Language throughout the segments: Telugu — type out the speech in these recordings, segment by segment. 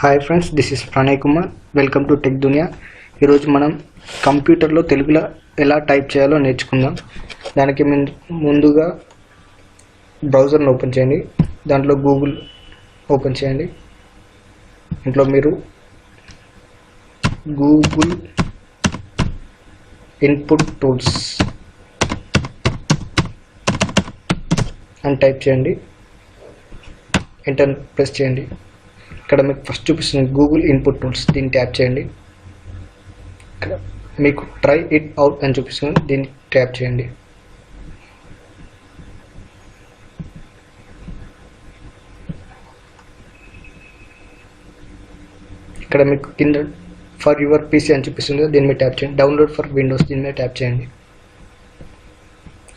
Hi friends, this is Pranay Kumar. Welcome to tech దునియా. ఈరోజు మనం కంప్యూటర్లో తెలుగులో ఎలా టైప్ చేయాలో నేర్చుకుందాం. దానికి ముందుగా బ్రౌజర్ని ఓపెన్ చేయండి. దాంట్లో గూగుల్ ఓపెన్ చేయండి. ఇంట్లో మీరు గూగుల్ ఇన్పుట్ టూల్స్ అని టైప్ చేయండి. ఎంటర్ ప్రెస్ చేయండి. ఇక్కడ మీకు ఫస్ట్ చూపిస్తుంది గూగుల్ ఇన్పుట్ టూల్స్. దీన్ని ట్యాప్ చేయండి. ఇక్కడ మీకు ట్రై ఇట్ అవుట్ అని చూపిస్తుంది. దీన్ని ట్యాప్ చేయండి. ఇక్కడ మీకు కింద ఫర్ యువర్ పీసీ అని చూపిస్తుంది. దీని మీద ట్యాప్ చేయండి. డౌన్లోడ్ ఫర్ విండోస్ దీని మీద ట్యాప్ చేయండి.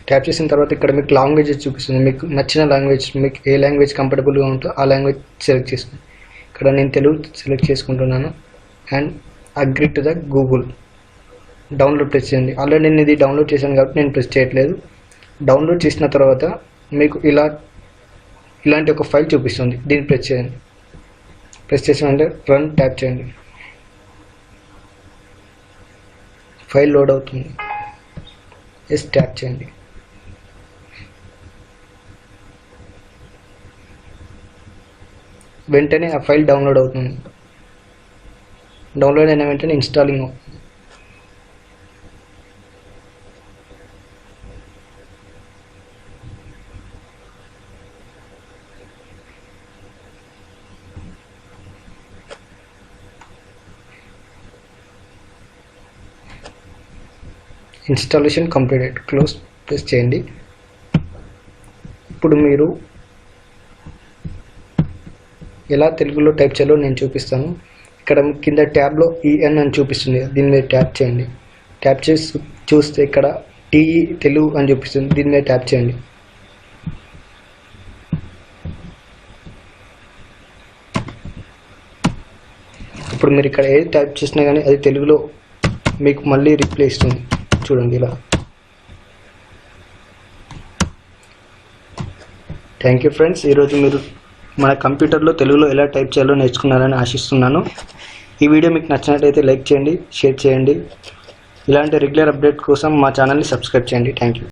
ట్యాప్ చేసిన తర్వాత ఇక్కడ మీకు లాంగ్వేజెస్ చూపిస్తుంది. మీకు నచ్చిన లాంగ్వేజ్, మీకు ఏ లాంగ్వేజ్ కంఫర్టబుల్గా ఉంటుందో ఆ లాంగ్వేజ్ సెలెక్ట్ చేసుకోండి. ఇక్కడ నేను తెలుగు సెలెక్ట్ చేసుకుంటున్నాను. And agree to the Google. Download press చేయండి. ఆల్రెడీ నేను ఇది డౌన్లోడ్ చేశాను కాబట్టి నేను ప్రెస్ చేయట్లేదు. డౌన్లోడ్ చేసిన తర్వాత మీకు ఇలాంటి ఒక ఫైల్ చూపిస్తుంది. దీన్ని ప్రెస్ చేయండి. ప్రెస్ చేసామంటే రన్ ట్యాప్ చేయండి. ఫైల్ లోడ్ అవుతుంది. ఎస్ ట్యాప్ చేయండి. వెంటనే ఆ ఫైల్ డౌన్లోడ్ అవుతుంది. డౌన్లోడ్ అయిన వెంటనే ఇన్స్టాలింగ్ అవుతుంది. Installation completed. క్లోజ్ ప్రెస్ చేయండి. ఇప్పుడు మీరు ఎలా తెలుగులో టైప్ చేయాలో నేను చూపిస్తాను. ఇక్కడ కింద ట్యాబ్లో ఈఎన్ అని చూపిస్తుంది. దీని మీద ట్యాప్ చేయండి. ట్యాప్ చేసి చూస్తే ఇక్కడ టీఈ తెలుగు అని చూపిస్తుంది. దీని మీద ట్యాప్ చేయండి. ఇప్పుడు మీరు ఇక్కడ ఏది టైప్ చేసినా కానీ అది తెలుగులో మీకు మళ్ళీ రిప్లై ఇస్తుంది. చూడండి ఇలా. Thank you friends. ఈరోజు మీరు మన కంప్యూటర్లో తెలుగులో ఎలా టైప్ చేయాలో నేర్చుకున్నారని ఆశిస్తున్నాను. ఈ వీడియో మీకు నచ్చినట్లయితే లైక్ చేయండి, షేర్ చేయండి. ఇలాంటి రెగ్యులర్ అప్డేట్ కోసం మా ఛానల్ని సబ్స్క్రైబ్ చేయండి. Thank you.